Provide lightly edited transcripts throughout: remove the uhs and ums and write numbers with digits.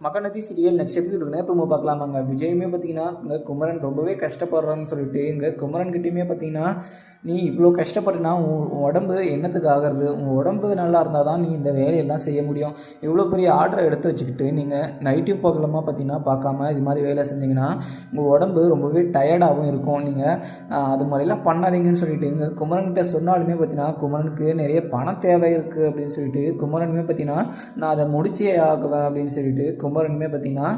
Mahanadi serial next episode promo பார்க்கலாமாங்க. விஜயுமே பார்த்தீங்கன்னா இங்கே குமரன் ரொம்பவே கஷ்டப்படுறான்னு சொல்லிட்டு இங்கே குமரன்கிட்டையுமே பார்த்தீங்கன்னா நீ இவ்வளோ கஷ்டப்பட்டுனா உன் உடம்பு என்னத்துக்கு ஆகிறது, உன் உடம்பு நல்லா இருந்தால் தான் நீ இந்த வேலையெல்லாம் செய்ய முடியும். இவ்வளோ பெரிய ஆர்டரை எடுத்து வச்சுக்கிட்டு நீங்கள் நைட்டும் பகலமாக பார்த்தீங்கன்னா பார்க்காம இது மாதிரி வேலை செஞ்சிங்கன்னா உங்கள் உடம்பு ரொம்பவே டயர்டாகவும் இருக்கும். நீங்கள் அது மாதிரிலாம் பண்ணாதீங்கன்னு சொல்லிட்டு இங்கே குமரன்கிட்ட சொன்னாலுமே பார்த்தீங்கன்னா குமரனுக்கு நிறைய பண தேவை இருக்குது அப்படின்னு சொல்லிட்டு குமரனுமே பார்த்தீங்கன்னா நான் அதை முடிச்சே ஆகுவேன் அப்படின்னு சொல்லிட்டு குமரனுமே பார்த்திங்கன்னா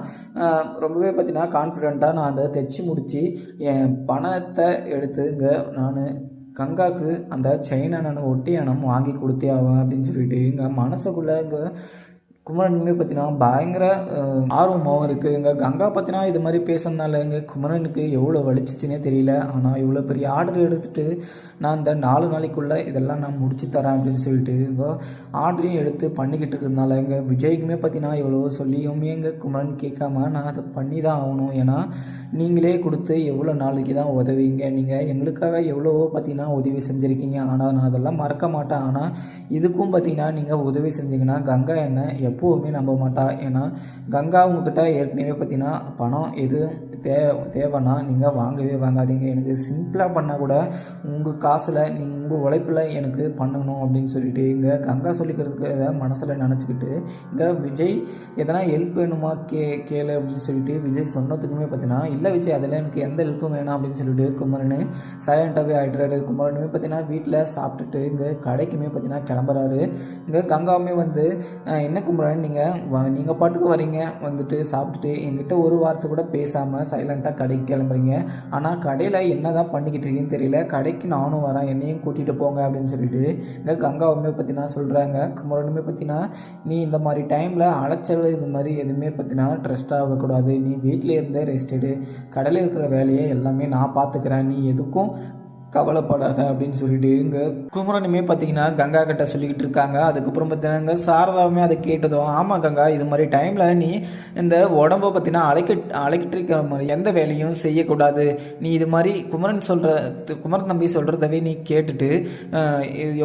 ரொம்பவே பார்த்திங்கன்னா கான்ஃபிடெண்ட்டாக நான் அதை தைச்சி முடித்து என் பணத்தை எடுத்து இங்கே நான் கங்காவுக்கு அந்த செயினை நான் ஒட்டியானம் வாங்கி கொடுத்தே ஆவேன் அப்படின்னு சொல்லிட்டு இங்கே மனசுக்குள்ளே இங்கே குமரனுமே பார்த்தீங்கன்னா பயங்கர ஆர்வமாகவும் இருக்குது. எங்கள் கங்கா பார்த்தீங்கன்னா இது மாதிரி பேசுறதுனால எங்கள் குமரனுக்கு எவ்வளோ வலிச்சிச்சுன்னே தெரியல. ஆனால் இவ்வளோ பெரிய ஆர்டர் எடுத்துகிட்டு நான் இந்த 4 நாளைக்குள்ளே இதெல்லாம் நான் முடிச்சு தரேன் அப்படின்னு சொல்லிட்டு இங்கே ஆர்டரையும் எடுத்து பண்ணிக்கிட்டு இருக்கிறதுனால எங்கள் விஜய்க்குமே பார்த்தீங்கன்னா எவ்வளோ சொல்லியுமே எங்கள் குமரன் கேட்காம நான் அதை பண்ணி தான் ஆகணும். ஏன்னா நீங்களே கொடுத்து எவ்வளோ நாளைக்கு தான் உதவிங்க, நீங்கள் எங்களுக்காக எவ்வளவோ பார்த்தீங்கன்னா உதவி செஞ்சுருக்கீங்க. ஆனால் நான் அதெல்லாம் மறக்க மாட்டேன். ஆனால் இதுக்கும் பார்த்தீங்கன்னா நீங்கள் உதவி செஞ்சீங்கன்னா கங்கா என்ன எப்போவுமே நம்ப மாட்டா. ஏன்னா கங்கா உங்ககிட்ட ஏற்கனவே பார்த்தீங்கன்னா பணம் எது தேவைன்னா நீங்கள் வாங்கவே வாங்காதீங்க, எனக்கு சிம்பிளாக பண்ணால் கூட உங்கள் காசில் நீங்கள் உங்கள் உழைப்பில் எனக்கு பண்ணணும் அப்படின்னு சொல்லிட்டு இங்கே கங்கா சொல்லிக்கிறதுக்கு இதை மனசில் நினச்சிக்கிட்டு இங்கே விஜய் எதனா ஹெல்ப் வேணுமா கேளு அப்படின்னு சொல்லிட்டு விஜய் சொன்னதுக்குமே பார்த்தீங்கன்னா இல்லை விஜய் அதில் எனக்கு எந்த ஹெல்ப்பும் வேணாம் அப்படின்னு சொல்லிட்டு குமரன் சைலண்ட்டாகவே ஆகிடுறாரு. குமரனுமே பார்த்தீங்கன்னா வீட்டில் சாப்பிட்டுட்டு இங்கே கடைக்குமே பார்த்தீங்கன்னா கிளம்புறாரு. இங்கே கங்காவுமே வந்து என்ன குமரன் நீங்கள் பாட்டுக்கு வரீங்க, வந்துட்டு சாப்பிட்டுட்டு என்கிட்ட ஒரு வார்த்தை கூட பேசாமல் சைலண்ட்டாக கடைக்கு கிளம்புறீங்க. ஆனால் கடையில் என்ன தான் பண்ணிக்கிட்டு இருக்கீங்கன்னு தெரியல, கடைக்கு நானும் வரேன் என்னையும் கூட்டிகிட்டு போங்க அப்படின்னு சொல்லிட்டு இங்கே கங்காவுமே பார்த்தீங்கன்னா சொல்கிறாங்க. குமரனுமே பார்த்தீங்கன்னா நீ இந்த மாதிரி டைமில் அலைச்சல் இது மாதிரி எதுவுமே பார்த்தீங்கன்னா ட்ரெஸ்ட் ஆகக்கூடாது, நீ வீட்டில் இருந்தே ரெஸ்ட் எடு, கடையில் இருக்கிற வேலையை எல்லாமே நான் பார்த்துக்கிறேன், நீ எதுக்கும் கவலைப்படாத அப்படின்னு சொல்லிட்டு இங்கே குமரனுமே பார்த்தீங்கன்னா கங்கா கிட்ட சொல்லிக்கிட்டு இருக்காங்க. அதுக்கப்புறம் பார்த்தீங்கன்னா சாரதாவுமே அதை கேட்டதும் ஆமாம் கங்கா இது மாதிரி டைமில் நீ இந்த உடம்பை பார்த்தீங்கன்னா அழைக்கிட்டு இருக்கிற மாதிரி எந்த வேலையும் செய்யக்கூடாது, நீ இது மாதிரி குமரன் தம்பி சொல்கிறதவே நீ கேட்டுட்டு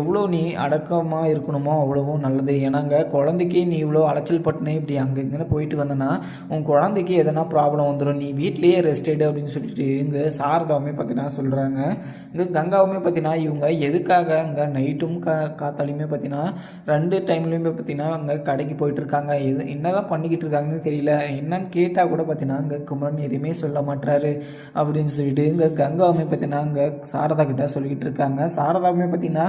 எவ்வளோ நீ அடக்கமாக இருக்கணுமோ அவ்வளவும் நல்லது. ஏன்னாங்க குழந்தைக்கு நீ இவ்வளோ அலைச்சல் பட்டுனே இப்படி அங்கே இங்கே போயிட்டு வந்தனா உன் குழந்தைக்கு எதனா ப்ராப்ளம் வந்துடும், நீ வீட்லேயே ரெஸ்ட் எடு அப்படின்னு சொல்லிட்டு இங்கே சாரதாவுமே பார்த்தீங்கன்னா சொல்கிறாங்க. இங்கே கங்காவுமே பார்த்தீங்கன்னா இவங்க எதுக்காக அங்கே நைட்டும் காத்தாலையுமே பார்த்தீங்கன்னா 2 டைம்லேயுமே பார்த்தீங்கன்னா அங்கே கடைக்கு போயிட்டுருக்காங்க, என்ன தான் பண்ணிக்கிட்டு இருக்காங்கன்னு தெரியல. என்னன்னு கேட்டால் கூட பார்த்தீங்கன்னா இங்கே குமரன் எதுவுமே சொல்ல மாட்டாரு அப்படின்னு சொல்லிட்டு இங்கே கங்காவுமே பார்த்தீங்கன்னா இங்கே சாரதா கிட்ட சொல்லிக்கிட்டு இருக்காங்க. சாரதாவுமே பார்த்தீங்கன்னா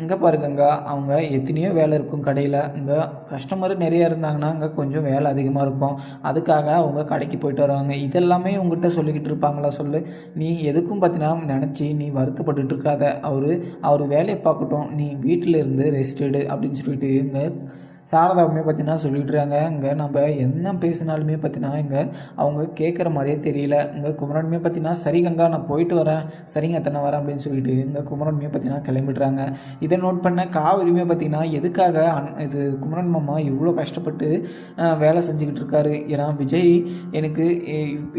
இங்கே பாருங்க அவங்க எத்தனையோ வேலை இருக்கும் கடையில், இங்கே கஸ்டமர் நிறைய இருந்தாங்கன்னா அங்கே கொஞ்சம் வேலை அதிகமாக இருக்கும், அதுக்காக அவங்க கடைக்கு போயிட்டு வருவாங்க. இதெல்லாமே உங்கள்கிட்ட சொல்லிக்கிட்டு இருப்பாங்களா சொல்லு, நீ எதுக்கும் பார்த்தீங்கன்னா நினச்சி நீ வருத்தப்பட்டு இருக்காத, அவர் வேலையை பார்க்கட்டும், நீ வீட்டில் இருந்து ரெஸ்ட் எடு அப்படின்னு சொல்லிட்டு இங்கே சாரதாவுமே பார்த்தீங்கன்னா சொல்லிட்டுருக்காங்க. இங்கே நம்ம என்ன பேசினாலுமே பார்த்தீங்கன்னா இங்கே அவங்க கேட்குற மாதிரியே தெரியல. இங்கே குமரனுமே பார்த்தீங்கன்னா சரி கங்கா நான் போயிட்டு வரேன், சரிங்க அத்தனை வரேன் அப்படின்னு சொல்லிட்டு இங்கே குமரனுமே பார்த்தீங்கன்னா கிளம்பிடுறாங்க. இதை நோட் பண்ண காவிரியுமே பார்த்தீங்கன்னா எதுக்காக இது குமரன் மாமா இவ்வளோ கஷ்டப்பட்டு வேலை செஞ்சுக்கிட்டு இருக்காரு, ஏன்னா விஜய் எனக்கு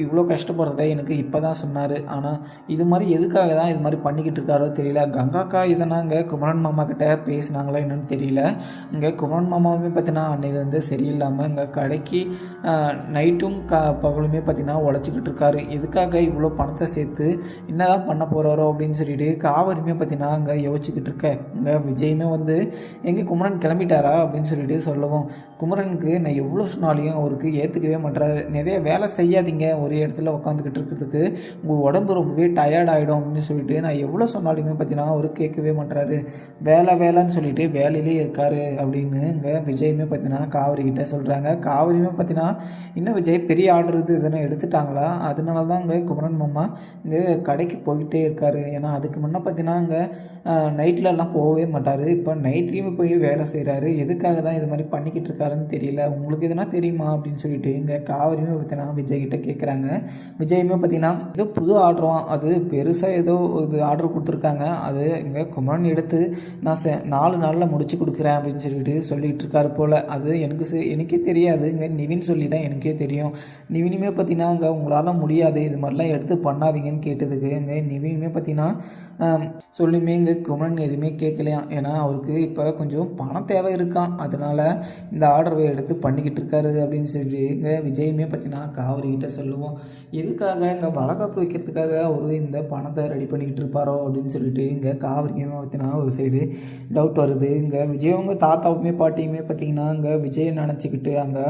இவ்வளோ கஷ்டப்படுறத எனக்கு இப்போ தான் சொன்னார், ஆனால் இது மாதிரி எதுக்காக தான் இது மாதிரி பண்ணிக்கிட்டு இருக்காரோ தெரியல. கங்காக்கா இதனா இங்கே குமரன் மாமா கிட்ட பேசினாங்களா என்னன்னு தெரியல. இங்கே குமரன் மாமா பார்த்தீங்கன்னா அன்னைக்கு வந்து சரியில்லாமல் இங்கே கடைக்கு நைட்டும் பகலுமே பார்த்தீங்கன்னா உழைச்சிக்கிட்டு இருக்காரு. எதுக்காக இவ்வளோ பணத்தை சேர்த்து என்னதான் பண்ண போகிறாரோ அப்படின்னு சொல்லிட்டு காவிரியுமே பார்த்தீங்கன்னா அங்கே யோசிச்சுக்கிட்டு இருக்கேன். இங்கே விஜயுமே வந்து எங்கே குமரன் கிளம்பிட்டாரா அப்படின்னு சொல்லிட்டு சொல்லவும் குமரனுக்கு நான் எவ்வளோ சொன்னாலையும் அவருக்கு ஏற்றுக்கவே மாட்டாரு. நிறைய வேலை செய்யாதீங்க, ஒரு இடத்துல உட்காந்துக்கிட்டு இருக்கிறதுக்கு உங்கள் உடம்பு ரொம்பவே டயர்ட் ஆகிடும் அப்படின்னு சொல்லிட்டு நான் எவ்வளோ சொன்னாலுமே பார்த்தீங்கன்னா அவர் கேட்கவே மாட்டாரு. வேலைன்னு சொல்லிட்டு வேலையிலே இருக்காரு அப்படின்னு இங்கே விஜயுமே பார்த்தீங்கன்னா காவிரி கிட்டே சொல்கிறாங்க. காவிரியுமே பார்த்தீங்கன்னா இன்னும் விஜய் பெரிய ஆர்டர் இதெல்லாம் எடுத்துட்டாங்களா, அதனால தான் இங்கே குமரன் மாமா இங்கே கடைக்கு போய்கிட்டே இருக்காரு. ஏன்னா அதுக்கு முன்னே பார்த்தீங்கன்னா இங்கே நைட்லலாம் போகவே மாட்டார், இப்போ நைட்லேயுமே போய் வேலை செய்கிறாரு. எதுக்காக தான் இது மாதிரி பண்ணிக்கிட்டு இருக்காருன்னு தெரியல, உங்களுக்கு எதுனா தெரியுமா அப்படின்னு சொல்லிட்டு இங்கே காவிரியுமே பார்த்தீங்கன்னா விஜய் கிட்டே கேட்குறாங்க. விஜயுமே பார்த்தீங்கன்னா ஏதோ புது ஆர்டரும் அது பெருசாக ஏதோ இது ஆர்டர் கொடுத்துருக்காங்க, அது இங்கே குமரன் எடுத்து நான் 4 நாளில் முடிச்சு கொடுக்குறேன் அப்படின்னு சொல்லிட்டு இருக்கார் போல். அது எனக்கே தெரியாதுங்க. நிவின் சொல்லி தான் எனக்கே தெரியும். நிவினுமே பார்த்தீங்கன்னா அங்கே உங்களால் முடியாது, இது மாதிரிலாம் எடுத்து பண்ணாதீங்கன்னு கேட்டதுக்கு அங்கே நிவினுமே பார்த்தீங்கன்னா சொல்லியுமே இங்கே குமரன் எதுவுமே கேட்கலையாம். ஏன்னா அவருக்கு இப்போ கொஞ்சம் பணம் தேவை இருக்கான், அதனால் இந்த ஆர்டரை எடுத்து பண்ணிக்கிட்டு இருக்காரு அப்படின்னு சொல்லிட்டு இங்கே விஜயுமே பார்த்தீங்கன்னா காவிரிகிட்ட சொல்லுவோம். எதுக்காக இங்கே வளகாப்பு வைக்கிறதுக்காக அவர் இந்த பணத்தை ரெடி பண்ணிக்கிட்டு இருப்பாரோ அப்படின்னு சொல்லிட்டு இங்கே காவிரிக்குமே பார்த்தீங்கன்னா ஒரு சைடு டவுட் வருது. இங்கே விஜயவங்க தாத்தாவுமே பாட்டியுமே பார்த்தீங்கன்னா இங்கே விஜயை நினச்சிக்கிட்டு அங்கே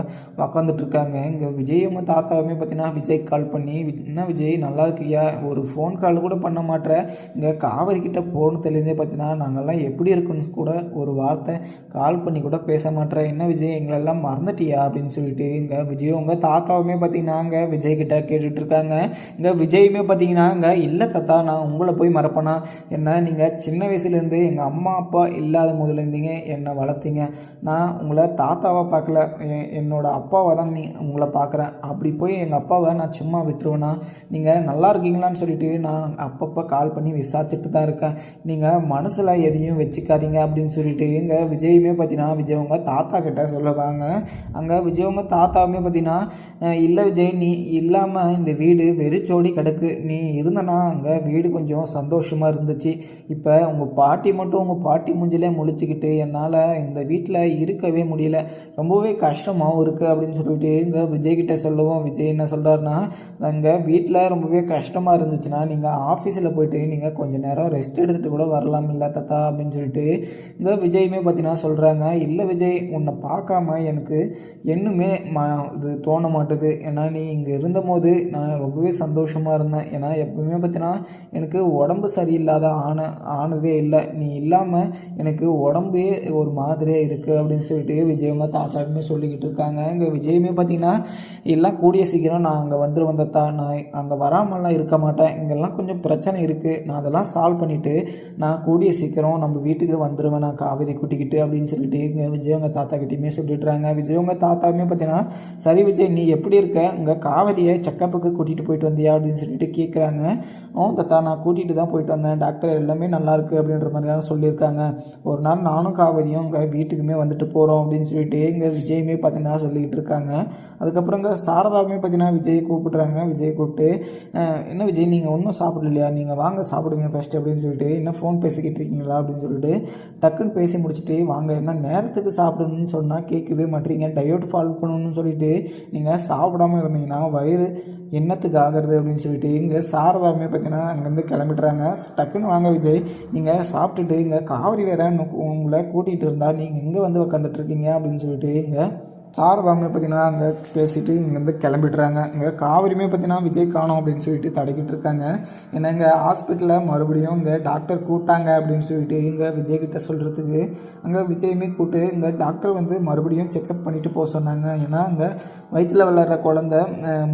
உக்காந்துட்டு இருக்காங்க. இங்கே விஜயவங்க தாத்தாவுமே பார்த்தீங்கன்னா விஜய் கால் பண்ணி, என்ன விஜய் நல்லா இருக்கியா, ஒரு ஃபோன் கால் கூட பண்ண மாட்டேற, இங்கே காவிரிக்கிட்ட போனதுலேருந்தே பார்த்தீங்கன்னா நாங்கள்லாம் எப்படி இருக்குன்னு கூட ஒரு வார்த்தை கால் பண்ணி கூட பேச மாட்டேற, என்ன விஜய் எங்களெல்லாம் மறந்துட்டியா அப்படின்னு சொல்லிட்டு இங்கே விஜயவங்க தாத்தாவுமே பார்த்தீங்கன்னா இங்கே விஜய்கிட்ட கேட்டுட்ருக்காங்க. இங்கே விஜயுமே பார்த்தீங்கன்னா இங்கே இல்லை தாத்தா, நான் உங்களை போய் மறப்பேனா, என்ன நீங்கள் சின்ன வயசுலேருந்து எங்கள் அம்மா அப்பா இல்லாத முதலேருந்தீங்க என்னை வளர்த்தீங்க, நான் உங்களை தாத்தாவாக பார்க்கல, என்னோட அப்பாவை தான் உங்களை பார்க்குறேன், அப்படி போய் எங்கள் அப்பாவை நான் சும்மா விட்டுருவேனா, நீங்கள் நல்லா இருக்கீங்களான்னு சொல்லிட்டு நான் அப்பப்போ கால் பண்ணி விசாரிச்சுட்டு தான் இருக்கேன், நீங்கள் மனசில் எதையும் வச்சுக்காதீங்க அப்படின்னு சொல்லிட்டு இங்கே விஜயுமே பார்த்தீங்கன்னா விஜயவங்க தாத்தா கிட்ட சொல்லுவாங்க. அங்கே விஜயவங்க தாத்தாவுமே பார்த்தீங்கன்னா இல்லை விஜய், நீ இல்லாமல் இந்த வீடு வெறிச்சோடி கிடக்கு, நீ இருந்தனா அங்கே வீடு கொஞ்சம் சந்தோஷமாக இருந்துச்சு, இப்போ உங்கள் பாட்டி மட்டும் உங்கள் பாட்டி மூஞ்சிலே முழிச்சுக்கிட்டு என்னால் இந்த வீட்டில் இருக்கவே முடியல, ரொம்பவே கஷ்டமாகவும் இருக்குது அப்படின்னு சொல்லிட்டு இங்கே விஜய்கிட்ட சொல்லுவோம். விஜய் என்ன சொல்கிறாருன்னா, அங்கே வீட்டில் ரொம்பவே கஷ்டமாக இருந்துச்சுன்னா நீங்கள் ஆஃபீஸில் போயிட்டு நீங்கள் கொஞ்சம் நேரம் ரெஸ்ட் எடுத்துகிட்டு கூட வரலாம் இல்லை தாத்தா அப்படின்னு சொல்லிட்டு இங்கே விஜயுமே பார்த்தீங்கன்னா சொல்கிறாங்க. இல்லை விஜய், உன்னை பார்க்காம எனக்கு இன்னுமே இது தோண மாட்டுது, ஏன்னா நீ இங்கே இருந்தபோது நான் ரொம்பவே சந்தோஷமாக இருந்தேன், ஏன்னா எப்பவுமே பார்த்தீங்கன்னா எனக்கு உடம்பு சரியில்லாத ஆனதே இல்லை, நீ இல்லாமல் எனக்கு உடம்பே ஒரு மாதிரியாக இருக்குது அப்படின்னு சொல்லிட்டு விஜயவங்க தாத்தாவுமே சொல்லிக்கிட்டு இருக்காங்க. இங்கே விஜயுமே பார்த்தீங்கன்னா எல்லாம் கூடிய சீக்கிரம் நான் அங்கே வந்துடுவேன் தாத்தா, நான் அங்கே வராமலாம் இருக்க மாட்டேன், இங்கெல்லாம் கொஞ்சம் பிரச்சனை இருக்குது, நான் அதெல்லாம் சால்வ் பண்ணிவிட்டு நான் கூடிய சீக்கிரம் நம்ம வீட்டுக்கு வந்துடுவேன், நான் காவேரி கூட்டிக்கிட்டு அப்படின்னு சொல்லிட்டு இங்கே விஜயவங்க தாத்தா கிட்டேயுமே சொல்லிட்டுறாங்க. விஜயவங்க தாத்தாவுமே பார்த்தீங்கன்னா சரி விஜய், நீ எப்படி இருக்க, இங்கே காவேரியை செக்கப்புக்கு கூட்டிகிட்டு போயிட்டு வந்தியா அப்படின்னு சொல்லிட்டு கேட்குறாங்க. தாத்தா, நான் கூட்டிகிட்டு தான் போயிட்டு வந்தேன், டாக்டர் எல்லாமே நல்லா இருக்குது அப்படின்ற மாதிரிலாம் சொல்லியிருக்காங்க, ஒரு நாள் நானும் காவேரியும் இங்கே வீட்டுக்குமே வந்துட்டு போகிறோம் அப்படின்னு சொல்லிட்டு இங்கே விஜயுமே பார்த்தீங்கன்னா சொல்லிக்கிட்டு இருக்காங்க. அதுக்கப்புறம் இங்கே சாரதாவுமே பார்த்தீங்கன்னா விஜயை கூப்பிட்றாங்க. விஜய் கூப்பிட்டு, என்ன விஜய் நீங்கள் ஒன்றும் சாப்பிடலையா, நீங்கள் வாங்க சாப்பிடுங்க ஃபஸ்ட்டு அப்படின்னு சொல்லிட்டு, என்ன ஃபோன் பேசிக்கிட்டு இருக்கீங்களா அப்படின்னு சொல்லிட்டு டக்குன்னு பேசி முடிச்சுட்டு, வாங்க என்ன நேரத்துக்கு சாப்பிடணும்னு சொன்னால் கேட்கவே மாட்டீங்க, டயட் ஃபாலோ பண்ணணும்னு சொல்லிட்டு நீங்கள் சாப்பிடாமல் இருந்தீங்கன்னா வயிறு என்னத்துக்கு ஆகிறது அப்படின்னு சொல்லிட்டு இங்கே சாரதாவுமே பார்த்தீங்கன்னா அங்கேருந்து கிளம்பிட்டுறாங்க. டக்குன்னு வாங்க விஜய், நீங்கள் சாப்பிட்டுட்டு இங்கே காவிரி வேற உங்களை கூட்டிகிட்டு இருந்தால் நீங்கள் எங்கே வந்து உட்காந்துட்ருக்கீங்க அப்படின்னு சொல்லிட்டு இங்கே சாரதாவுமே பார்த்தீங்கன்னா அங்கே பேசிட்டு இங்கேருந்து கிளம்பிடுறாங்க. இங்கே காவிரியுமே பார்த்தீங்கன்னா விஜய் காணோம் அப்படின்னு சொல்லிட்டு தடைக்கிட்டு இருக்காங்க. ஏன்னா இங்கே ஹாஸ்பிட்டலில் மறுபடியும் இங்கே டாக்டர் கூப்பிட்டாங்க அப்படின்னு சொல்லிட்டு இங்கே விஜய்கிட்ட சொல்கிறதுக்கு அங்கே விஜயுமே கூப்பிட்டு இங்கே டாக்டர் வந்து மறுபடியும் செக்கப் பண்ணிவிட்டு போக சொன்னாங்க. ஏன்னா அங்கே வயிற்றில் வளர்கிற குழந்த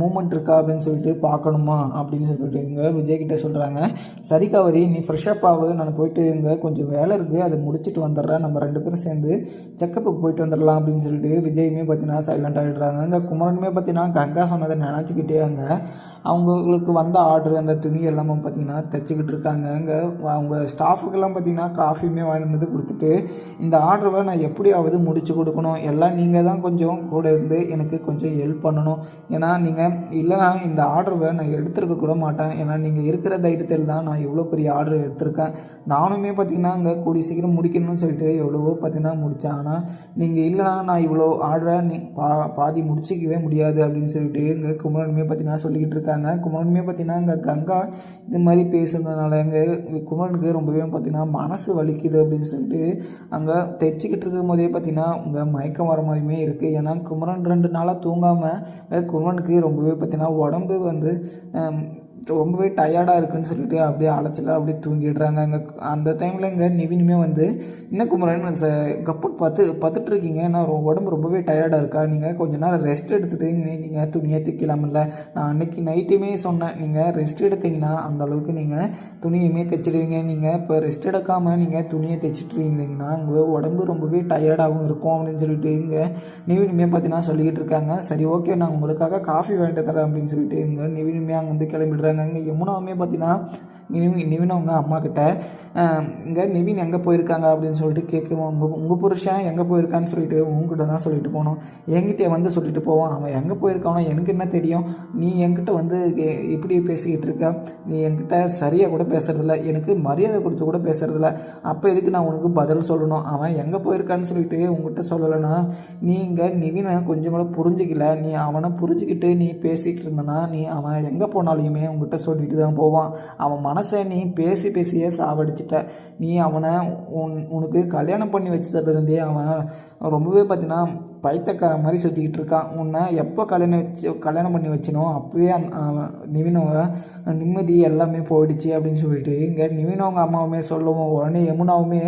மூமெண்ட் இருக்கா அப்படின்னு சொல்லிட்டு பார்க்கணுமா அப்படின்னு சொல்லிட்டு இங்கே விஜய்கிட்ட சொல்கிறாங்க. சரி காவிரி, நீ ஃப்ரெஷ்ஷப் ஆகு, நான் போயிட்டு இங்கே கொஞ்சம் வேலை இருக்குது, அதை முடிச்சுட்டு வந்துடுறேன், நம்ம 2 பேரும் சேர்ந்து செக்கப்புக்கு போயிட்டு வந்துடலாம் அப்படின்னு சொல்லிட்டு விஜயுமே பார்த்தீங்கன்னா சைலண்ட் ஆகிடுறாங்க. அங்கே குமரனுமே பார்த்தீங்கன்னா கங்கா சொன்னதை நினச்சிக்கிட்டே அங்கே அவங்களுக்கு வந்த ஆர்டர் அந்த துணி எல்லாமே பார்த்தீங்கன்னா தைச்சிக்கிட்டு இருக்காங்க. அங்கே அவங்க ஸ்டாஃபுக்கெல்லாம் பார்த்தீங்கன்னா காஃபியுமே வாங்கி வந்து கொடுத்துட்டு, இந்த ஆர்டரை நான் எப்படியாவது முடிச்சு கொடுக்கணும், எல்லாம் நீங்கள் தான் கொஞ்சம் கூட இருந்து எனக்கு கொஞ்சம் ஹெல்ப் பண்ணணும், ஏன்னா நீங்கள் இல்லைனா இந்த ஆர்டரை நான் எடுத்துருக்க கூட மாட்டேன், ஏன்னா நீங்கள் இருக்கிற தைரியத்தில் தான் நான் எவ்வளோ பெரிய ஆர்டர் எடுத்திருக்கேன், நானுமே பார்த்தீங்கன்னா அங்கே கூடிய சீக்கிரம் முடிக்கணும்னு சொல்லிட்டு எவ்வளவோ பார்த்தீங்கன்னா முடித்தேன், ஆனால் நீங்கள் இல்லைனா நான் இவ்வளோ ஆர்டரை பாதி முடிச்சிக்கவே முடியாது அப்படின்னு சொல்லிட்டு இங்கே குமரனுமே பார்த்தீங்கன்னா சொல்லிக்கிட்டு இருக்காங்க. குமரனுமே பார்த்தீங்கன்னா இங்கே கங்கா இது மாதிரி பேசுனதுனால இங்கே குமரனுக்கு ரொம்பவே பார்த்தீங்கன்னா மனசு வலிக்குது அப்படின்னு சொல்லிட்டு அங்கே தைச்சிக்கிட்டு இருக்கும் போதே பார்த்தீங்கன்னா உங்க மயக்கம் வர மாதிரியுமே இருக்குது. ஏன்னா குமரன் 2 நாளாக தூங்காமல் குமரனுக்கு ரொம்பவே பார்த்தீங்கன்னா உடம்பு வந்து ரொம்பவே டயர்டாக இருக்குதுன்னு சொல்லிட்டு அப்படியே அலைச்சலாக அப்படியே தூங்கிடுறாங்க. அங்கே அந்த டைமில் இங்கே நிவினுமே வந்து, இன்னும் குமரன் கப்புன்னு பத்துட்ருக்கீங்க, ஏன்னா உடம்பு ரொம்பவே டயர்டாக இருக்கா, நீங்கள் கொஞ்ச நேரம் ரெஸ்ட் எடுத்துகிட்டு நீங்கள் துணியை தைக்கலாமில்ல, நான் அன்றைக்கி நைட்டுமே சொன்னேன், நீங்கள் ரெஸ்ட் எடுத்தீங்கன்னா அந்தளவுக்கு நீங்கள் துணியுமே தைச்சிடுவீங்க, நீங்கள் இப்போ ரெஸ்ட் எடுக்காமல் நீங்கள் துணியை தைச்சிட்டு இருந்தீங்கன்னா உங்கள் உடம்பு ரொம்பவே டயர்டாகவும் இருக்கும் அப்படின்னு சொல்லிட்டு இங்கே நிவினுமே பார்த்தீங்கன்னா சொல்லிக்கிட்டு இருக்காங்க. சரி ஓகே, நான் உங்களுக்காக காஃபி வாங்கிட்டு தரேன் அப்படின்னு சொல்லிட்டு இங்கே நிவினுமே அங்கே வந்து கிளம்பிடுறாங்க. இருக்காங்க. இங்கே யமுனாவுமே பார்த்தீங்கன்னா நிவின் அவங்க அம்மா கிட்ட இங்கே நிவின் எங்கே போயிருக்காங்க அப்படின்னு சொல்லிட்டு கேட்குவோம். உங்கள் புருஷன் எங்கே போயிருக்கான்னு சொல்லிட்டு உங்ககிட்ட தான் சொல்லிட்டு போனோம், என்கிட்ட வந்து சொல்லிட்டு போவான். அவன் எங்கே போயிருக்கானோ எனக்கு என்ன தெரியும், நீ என்கிட்ட வந்து இப்படி பேசிக்கிட்டு இருக்க, நீ என்கிட்ட சரியாக கூட பேசுறதில்ல, எனக்கு மரியாதை கொடுத்து கூட பேசுறதில்ல, அப்போ எதுக்கு நான் உனக்கு பதில் சொல்லணும்? அவன் எங்கே போயிருக்கான்னு சொல்லிட்டு உங்ககிட்ட சொல்லலைன்னா நீ இங்கே நிவினை கொஞ்சம் கூட புரிஞ்சிக்கல, நீ அவனை புரிஞ்சுக்கிட்டு நீ பேசிக்கிட்டு இருந்தனா நீ அவன் எங்கே போனாலுமே உங்ககிட்ட சொல்லிட்டு தான் போவான். அவன் மனசை நீ பேசியே சாவடிச்சிட்ட. நீ அவனை உனக்கு கல்யாணம் பண்ணி வச்சதுலேருந்தே அவன் ரொம்பவே பார்த்தீங்கன்னா பைத்தக்கார மாதிரி சுற்றிக்கிட்டு இருக்கான். உன்னை எப்போ கல்யாணம் பண்ணி வச்சினோ அப்போவே நிவினோங்க நிம்மதி எல்லாமே போயிடுச்சு அப்படின்னு சொல்லிட்டு இங்கே நிவினவங்க அம்மாவுமே சொல்லவும் உடனே யமுனாவுமே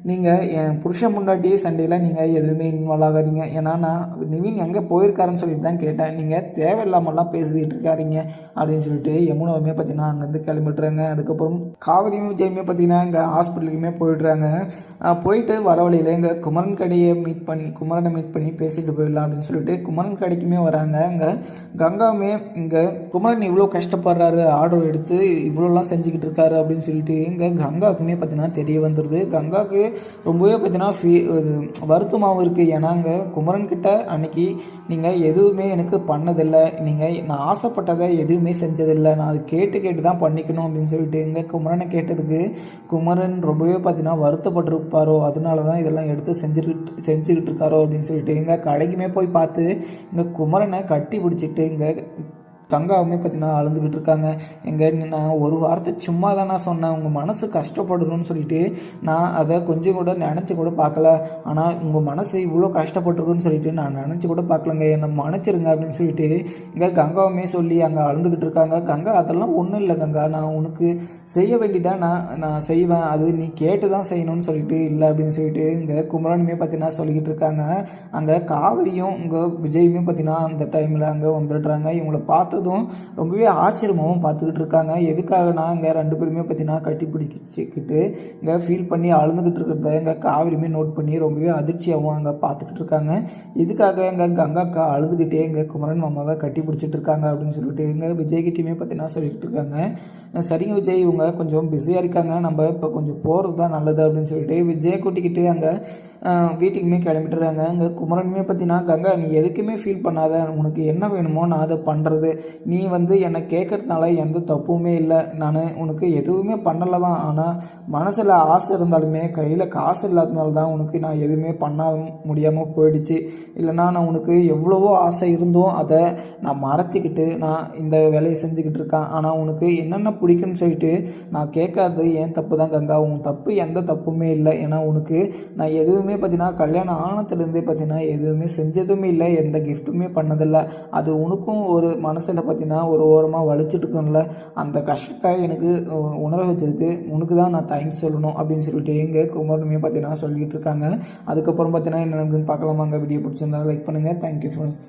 நீங்கள் என் புருஷன் முன்னாடி சண்டையில் நீங்கள் எதுவுமே இன்வால்வ் ஆகாதீங்க, ஏன்னா நான் நிவின் எங்கே போயிருக்காருன்னு சொல்லிட்டு தான் கேட்டேன், நீங்கள் தேவையில்லாமல்லாம் பேசிக்கிட்டு இருக்காதீங்க அப்படின்னு சொல்லிட்டு யமுனாவுமே பார்த்தீங்கன்னா அங்கேருந்து கிளம்பிட்டுறாங்க. அதுக்கப்புறம் காவிரியும் விஜயுமே பார்த்தீங்கன்னா இங்கே ஹாஸ்பிட்டலுக்குமே போயிடுறாங்க. போயிட்டு வர வழியில் இங்கே குமரனை மீட் பண்ணி பேசிட்டு போயிடலாம் அப்படின்னு சொல்லிட்டு குமரன் கடைக்குமே வராங்க. இங்கே கங்காவுமே இங்கே குமரன் இவ்வளோ கஷ்டப்படுறாரு, ஆர்டர் எடுத்து இவ்வளோலாம் செஞ்சுக்கிட்டு இருக்காரு அப்படின்னு சொல்லிட்டு இங்கே கங்காவுக்குமே பார்த்தீங்கன்னா தெரிய வந்துடுது. கங்காவுக்கு ரொம்பவே பார்த்தீங்கன்னா வருத்தமாகவும் இருக்குது. ஏன்னா அங்கே குமரன்கிட்ட அன்னைக்கு நீங்கள் எதுவுமே எனக்கு பண்ணதில்லை, நான் ஆசைப்பட்டதை எதுவுமே செஞ்சதில்லை, நான் அது கேட்டு தான் பண்ணிக்கணும் அப்படின்னு சொல்லிட்டு இங்கே குமரனை கேட்டதுக்கு குமரன் ரொம்பவே பார்த்தீங்கன்னா வருத்தப்பட்டிருப்பாரோ, அதனால தான் இதெல்லாம் எடுத்து செஞ்சுக்கிட்டு இருக்காரோ அப்படின்னு சொல்லிட்டு இங்கே கடைக்குமே போய் பார்த்து இங்கே குமரனை கட்டி பிடிச்சிட்டு இங்கே கங்காவுமே பார்த்தீங்கன்னா அழுந்துக்கிட்டு இருக்காங்க. நான் ஒரு வார்த்தை சும்மா தான் நான் சொன்னேன், உங்கள் மனசு கஷ்டப்படணும்னு சொல்லிட்டு நான் அதை கொஞ்சம் கூட நினச்சி கூட பார்க்கல, ஆனால் உங்கள் மனசு இவ்வளோ கஷ்டப்பட்டுருக்குன்னு சொல்லிட்டு நான் நினச்சி கூட பார்க்கலங்க, என்னை மன்னிச்சிருங்க அப்படின்னு சொல்லிட்டு இங்கே கங்காவுமே சொல்லி அங்கே அழுந்துக்கிட்டு இருக்காங்க. கங்கா அதெல்லாம் ஒன்றும் இல்லை கங்கா, நான் உனக்கு செய்ய வேண்டியதான் நான் செய்வேன், அது நீ கேட்டு தான் செய்யணும்னு சொல்லிட்டு இல்லை அப்படின்னு சொல்லிட்டு இங்கே குமரனுமே பார்த்தீங்கன்னா சொல்லிக்கிட்டு இருக்காங்க. அங்கே காவிரியும் இங்கே விஜயுமே பார்த்தீங்கன்னா அந்த டைமில் அங்கே வந்துடுறாங்க. இவங்களை பார்த்து ரொம்பவே ஆச்சரியமாகவும் பார்த்துக்கிட்டு இருக்காங்க. எதுக்காகனா இங்கே 2 பேருமே பார்த்தீங்கன்னா கட்டி பிடிச்சிக்கிட்டு இங்கே ஃபீல் பண்ணி அழுதுகிட்டு இருக்கிறத இங்கே காவிரியுமே நோட் பண்ணி ரொம்பவே அதிர்ச்சியாகவும் அங்கே பார்த்துக்கிட்டு இருக்காங்க. இதுக்காக எங்க கங்காக்கா அழுதுகிட்டே இங்கே குமரன் மாமாவை கட்டி பிடிச்சிட்டு இருக்காங்க அப்படின்னு சொல்லிட்டு இங்கே விஜய்கிட்டையுமே பார்த்தீங்கன்னா சொல்லிட்டு இருக்காங்க. சரிங்க விஜய், இவங்க கொஞ்சம் பிஸியாக இருக்காங்க, நம்ம இப்போ கொஞ்சம் போகிறது தான் நல்லது அப்படின்னு சொல்லிட்டு விஜய் கூட்டிக்கிட்டு அங்கே வீட்டுக்குமே கிளம்பிட்டுறாங்க. இங்கே குமரனுமே பார்த்தீங்கன்னா கங்கா நீ எதுக்குமே ஃபீல் பண்ணாத, உனக்கு என்ன வேணுமோ நான் அதை பண்ணுறது, நீ என்னை கேட்கறதுனால எந்த தப்புமே இல்லை, நான் உனக்கு எதுவுமே பண்ணலை தான், ஆனால் மனசில் ஆசை இருந்தாலுமே கையில் காசு இல்லாதனால தான் உனக்கு நான் எதுவுமே பண்ண முடியாமல் போயிடுச்சு, இல்லைனா நான் உனக்கு எவ்வளவோ ஆசை இருந்தோம் அதை நான் மறைச்சிக்கிட்டு நான் இந்த வேலையை செஞ்சுக்கிட்டு இருக்கேன், ஆனால் உனக்கு என்னென்ன பிடிக்கும்னு சொல்லிட்டு நான் கேட்காது ஏன் தப்பு தான் கங்கா, உன் தப்பு எந்த தப்புமே இல்லை, ஏன்னா உனக்கு நான் எதுவுமே பார்த்தீங்கன்னா கல்யாணம் ஆனத்துலேருந்தே பார்த்தீங்கன்னா எதுவுமே செஞ்சதுமே இல்லை, எந்த கிஃப்ட்டுமே பண்ணதில்லை, அது உனக்கும் ஒரு மனசில் பார்த்தீங்கன்னா ஒரு ஓரமாக வலிச்சுட்டு இருக்கோம்ல, அந்த கஷ்டத்தை எனக்கு உணர வச்சதுக்கு உனக்கு தான் நான் தேங்க்ஸ் சொல்லணும் அப்படின்னு சொல்லிட்டு எங்கே குமரனுமே பார்த்தீங்கன்னா சொல்லிகிட்டு இருக்காங்க. அதுக்கப்புறம் பார்த்தீங்கன்னா என்ன பார்க்கலாமாங்க. வீடியோ பிடிச்சிருந்தாலும் லைக் பண்ணுங்கள். Thank you friends.